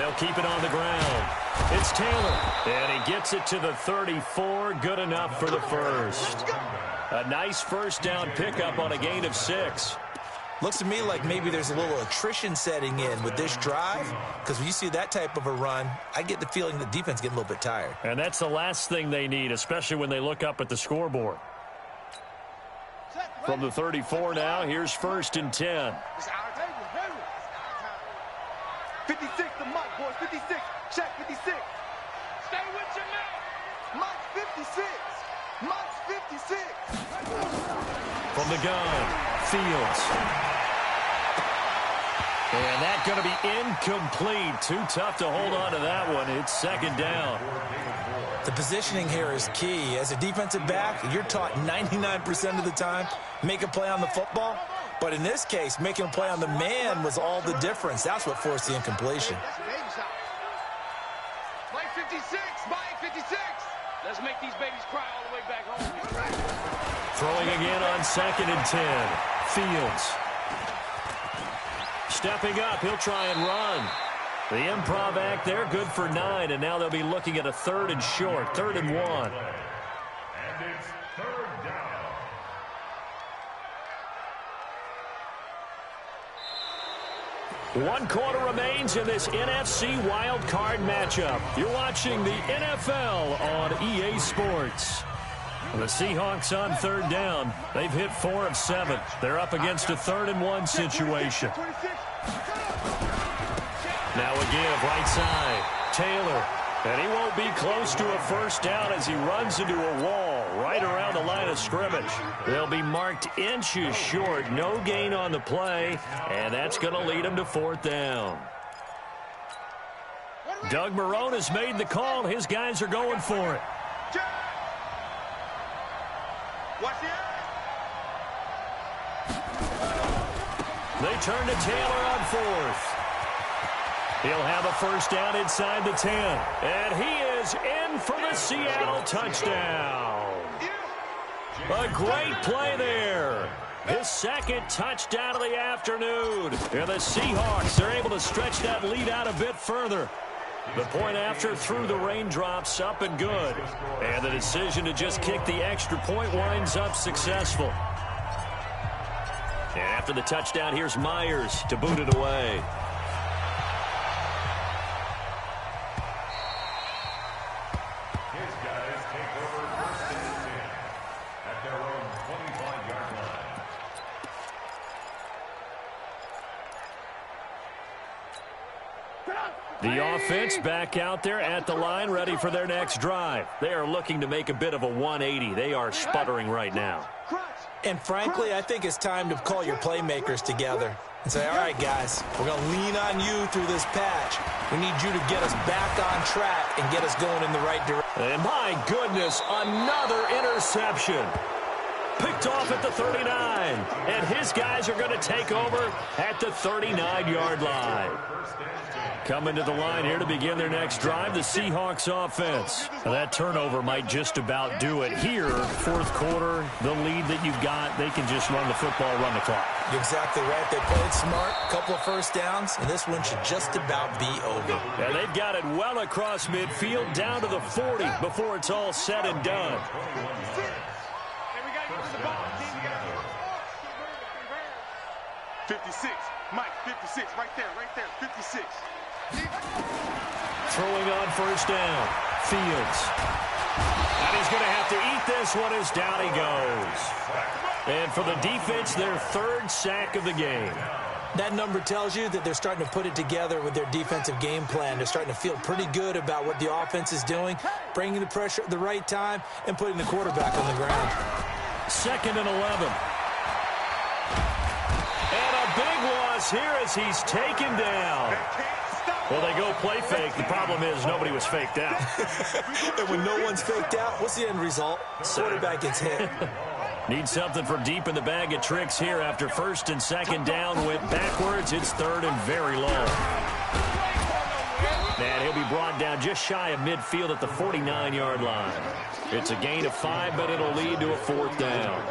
They'll keep it on the ground. It's Taylor, and he gets it to the 34. Good enough for the first. A nice first down pickup on a gain of 6. Looks to me like maybe there's a little attrition setting in with this drive, because when you see that type of a run, I get the feeling the defense getting a little bit tired. And that's the last thing they need, especially when they look up at the scoreboard. From the 34 now, here's 1st and 10. 56 to Mike, boys. 56. Check 56. Stay with your man. Mike 56. Mike 56. From the gun, Fields. And that's going to be incomplete. Too tough to hold on to that one. It's 2nd down. The positioning here is key. As a defensive back, you're taught 99% of the time, make a play on the football. But in this case, making a play on the man was all the difference. That's what forced the incompletion. Mike 56. Mike 56. Let's make these babies cry all the way back home. Throwing again on 2nd and 10. Fields. Stepping up, he'll try and run. The improv act there, good for 9, and now they'll be looking at a 3rd and short, 3rd and 1. And it's 3rd down. One quarter remains in this NFC Wild Card matchup. You're watching the NFL on EA Sports. The Seahawks on 3rd down. They've hit 4 of 7. They're up against a 3rd and 1 situation. Now a give, right side. Taylor. And he won't be close to a first down as he runs into a wall right around the line of scrimmage. They'll be marked inches short. No gain on the play, and that's going to lead him to 4th down. Doug Marrone has made the call. His guys are going for it. They turn to Taylor on 4th. He'll have a first down inside the 10. And he is in for the Seattle touchdown. A great play there. His 2nd touchdown of the afternoon. And the Seahawks are able to stretch that lead out a bit further. The point after through the raindrops, up and good. And the decision to just kick the extra point winds up successful. And after the touchdown, here's Myers to boot it away. His guys take over 1st and 10 at their own 25-yard line. The offense back out there at the line, ready for their next drive. They are looking to make a bit of a 180. They are sputtering right now. And frankly, I think it's time to call your playmakers together and say, all right, guys, we're going to lean on you through this patch. We need you to get us back on track and get us going in the right direction. And my goodness, another interception. Picked off at the 39. And his guys are going to take over at the 39-yard line. Coming to the line here to begin their next drive, the Seahawks offense. Now that turnover might just about do it here. 4th quarter, the lead that you've got, they can just run the football, run the clock. You're exactly right. They played smart, a couple of first downs, and this one should just about be over. And they've got it well across midfield, down to the 40 before it's all said and done. 56. Mike, 56. Right there, 56. Throwing on 1st down. Fields. And he's going to have to eat this one as down he goes. And for the defense, their 3rd sack of the game. That number tells you that they're starting to put it together with their defensive game plan. They're starting to feel pretty good about what the offense is doing, bringing the pressure at the right time, and putting the quarterback on the ground. 2nd and 11. And a big loss here as he's taken down. Well, they go play fake. The problem is nobody was faked out. And when no one's faked out, what's the end result? Quarterback gets hit. Need something from deep in the bag of tricks here after 1st and 2nd down. Went backwards. It's 3rd and very low. And he'll be brought down just shy of midfield at the 49-yard line. It's a gain of 5, but it'll lead to a 4th down.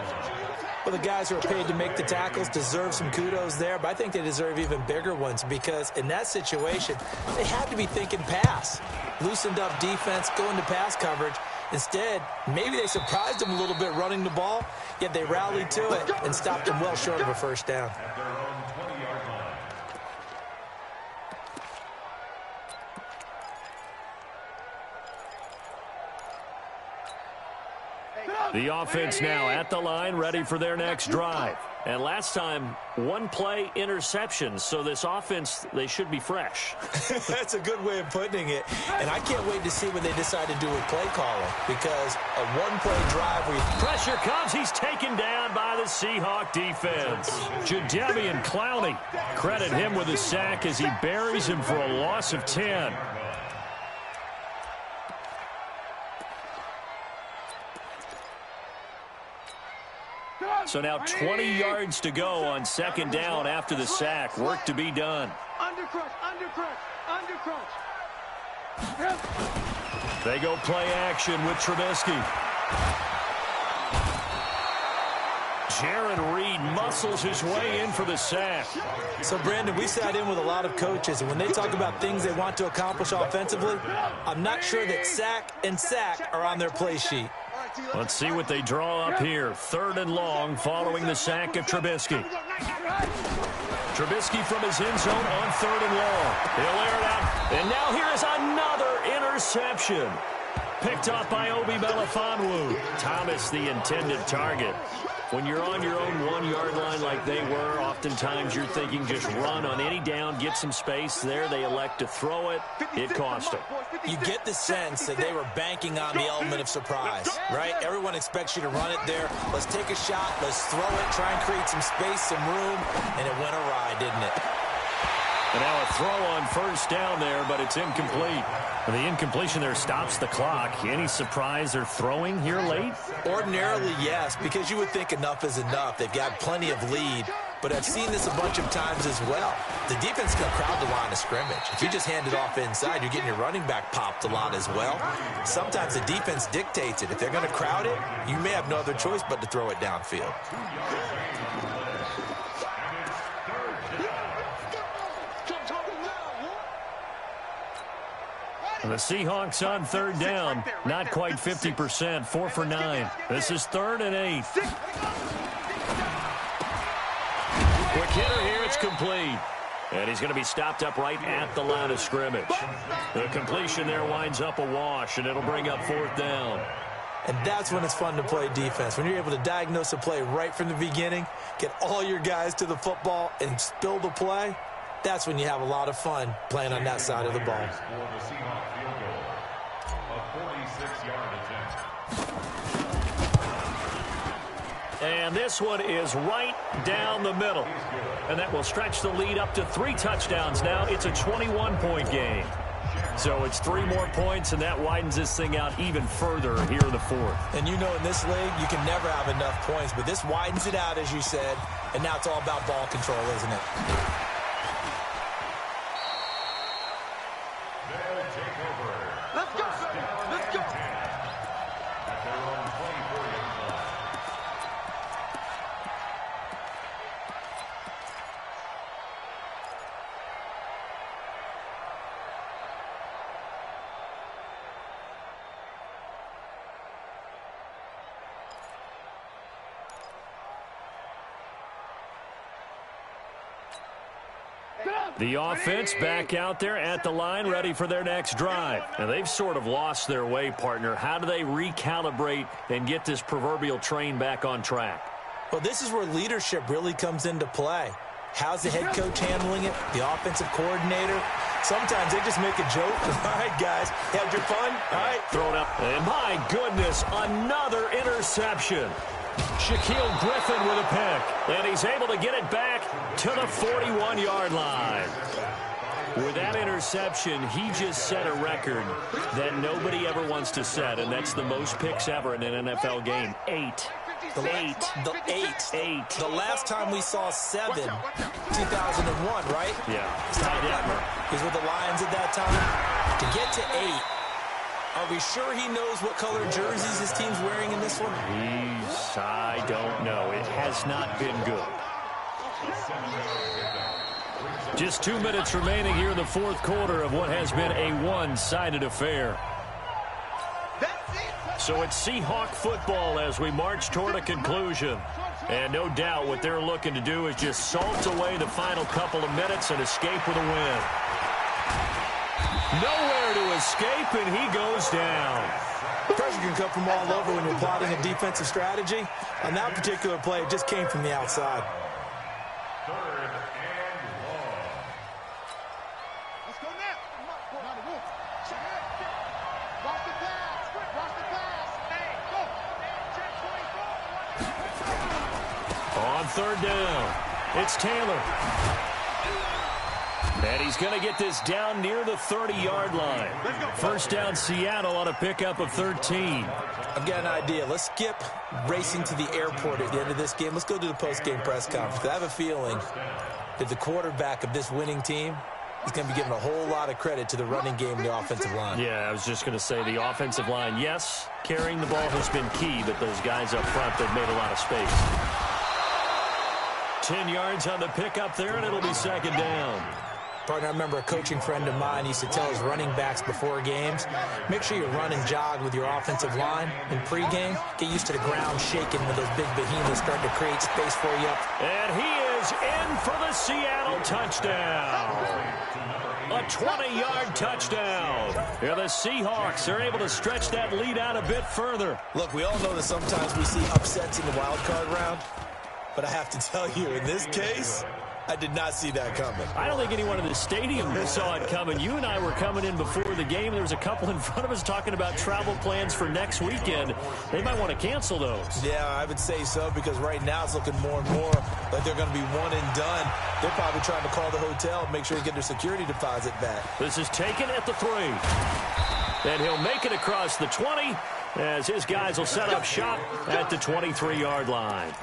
Well, the guys who are paid to make the tackles deserve some kudos there, but I think they deserve even bigger ones because in that situation, they had to be thinking pass. Loosened up defense, going to pass coverage. Instead, maybe they surprised them a little bit running the ball, yet they rallied to it and stopped them well short of a first down. At their own 20-yard line. The offense now at the line, ready for their next drive. And last time, one play interception, so this offense, they should be fresh. That's a good way of putting it. And I can't wait to see what they decide to do with play calling because a one-play drive where Pressure comes. He's taken down by the Seahawk defense. Jadeveon Clowney, credit him with a sack as he buries him for a loss of 10. So now 20 yards to go on second down after the sack. Work to be done. Undercrush, undercrush, undercrush. They go play action with Trubisky. Jared Reed muscles his way in for the sack. So, Brandon, we sat in with a lot of coaches, and when they talk about things they want to accomplish offensively, I'm not sure that sack and sack are on their play sheet. Let's see what they draw up here. 3rd and long following the sack of Trubisky. Trubisky from his end zone on 3rd and long. He'll air it out. And now here is another interception. Picked up by Obi Melifonwu. Thomas, the intended target. When you're on your own 1-yard line like they were, oftentimes you're thinking just run on any down, get some space. There they elect to throw it. It cost them. You get the sense that they were banking on the element of surprise, right? Everyone expects you to run it there. Let's take a shot. Let's throw it. Try and create some space, some room. And it went awry, didn't it? And now a throw on 1st down there, but it's incomplete. And the incompletion there stops the clock. Any surprise they're throwing here late? Ordinarily, yes, because you would think enough is enough. They've got plenty of lead, but I've seen this a bunch of times as well. The defense can crowd the line of scrimmage. If you just hand it off inside, you're getting your running back popped a lot as well. Sometimes the defense dictates it. If they're going to crowd it, you may have no other choice but to throw it downfield. And the Seahawks on 3rd down, not quite 50%, 4 for 9. This is 3rd and 8. Quick hitter here, it's complete. And he's going to be stopped up right at the line of scrimmage. The completion there winds up a wash, and it'll bring up 4th down. And that's when it's fun to play defense. When you're able to diagnose a play right from the beginning, get all your guys to the football, and spill the play, that's when you have a lot of fun playing on that side of the ball. And this one is right down the middle. And that will stretch the lead up to 3 touchdowns now. It's a 21-point game. So it's 3 more points, and that widens this thing out even further here in the 4th. And you know in this league, you can never have enough points. But this widens it out, as you said. And now it's all about ball control, isn't it? Let's go. Let's go. At their own 24-yard line. The offense back out there at the line, ready for their next drive. And they've sort of lost their way, partner. How do they recalibrate and get this proverbial train back on track? Well, this is where leadership really comes into play. How's the head coach handling it? The offensive coordinator? Sometimes they just make a joke. All right, guys, had your fun? All right. Throw it up. And my goodness, another interception. Shaquille Griffin with a pick. And he's able to get it back to the 41-yard line. With that interception, he just set a record that nobody ever wants to set, and that's the most picks ever in an NFL game. 8. The last time we saw 7, 2001, right? Yeah. It's Ty Detmer. He was with the Lions at that time. To get to 8, Are we sure he knows what color jerseys his team's wearing in this one? I don't know. It has not been good. Just 2 minutes remaining here in the fourth quarter of what has been a one-sided affair. So it's Seahawk football as we march toward a conclusion. And no doubt what they're looking to do is just salt away the final couple of minutes and escape with a win. Nowhere to escape, and he goes down. Pressure can come from all over when you're plotting a defensive strategy. On that particular play, it just came from the outside. Third and long. Let's go now. Watch the pass. Watch the pass. Hey, go. On third down, it's Taylor. And he's going to get this down near the 30-yard line. First down, Seattle on a pickup of 13. I've got an idea. Let's skip racing to the airport at the end of this game. Let's go to the post-game press conference. I have a feeling that the quarterback of this winning team is going to be giving a whole lot of credit to the running game and the offensive line. Yeah, I was just going to say the offensive line, yes, carrying the ball has been key, but those guys up front, they've made a lot of space. 10 yards on the pickup there, and it'll be second down. Partner, I remember a coaching friend of mine used to tell his running backs before games, make sure you run and jog with your offensive line in pregame. Get used to the ground shaking when those big behemoths start to create space for you. And he is in for the Seattle touchdown. A 20-yard touchdown. Yeah, the Seahawks are able to stretch that lead out a bit further. Look, we all know that sometimes we see upsets in the wild card round, but I have to tell you, in this case, I did not see that coming. I don't think anyone in the stadium saw it coming. You and I were coming in before the game. There was a couple in front of us talking about travel plans for next weekend. They might want to cancel those. Yeah, I would say so, because right now it's looking more and more like they're going to be one and done. They're probably trying to call the hotel and make sure they get their security deposit back. This is taken at the 3. And he'll make it across the 20 as his guys will set up shop at the 23-yard line.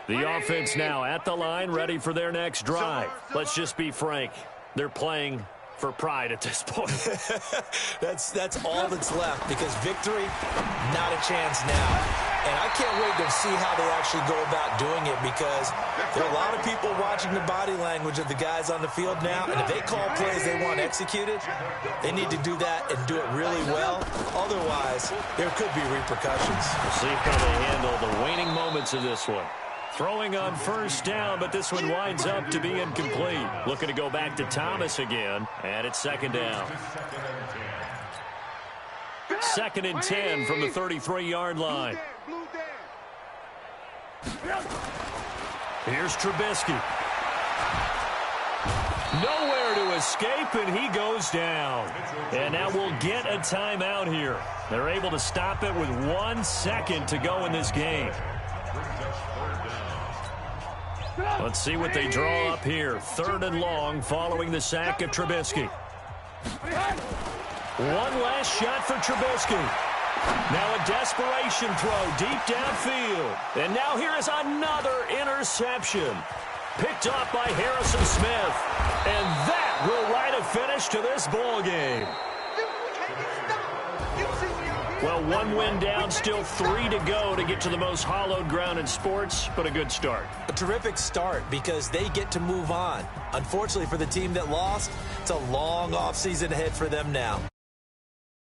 The offense now at the line, ready for their next drive. Let's just be frank. They're playing for pride at this point. That's all that's left, because victory, not a chance now. And I can't wait to see how they actually go about doing it, because there are a lot of people watching the body language of the guys on the field now, and if they call plays they want executed, they need to do that and do it really well. Otherwise, there could be repercussions. We'll see how they handle the waning moments of this one. Throwing on first down, but this one winds up to be incomplete. Looking to go back to Thomas again, and it's second down. Second and 10 from the 33-yard line. Here's Trubisky. Nowhere to escape, and he goes down. And now we'll get a timeout here. They're able to stop it with 1 second to go in this game. Let's see what they draw up here. Third and long following the sack of Trubisky. One last shot for Trubisky. Now a desperation throw deep downfield. And now here is another interception. Picked off by Harrison Smith. And that will write a finish to this ball game. Well, 1 win down, still 3 to go to get to the most hallowed ground in sports, but a good start. A terrific start, because they get to move on. Unfortunately for the team that lost, it's a long offseason ahead for them now.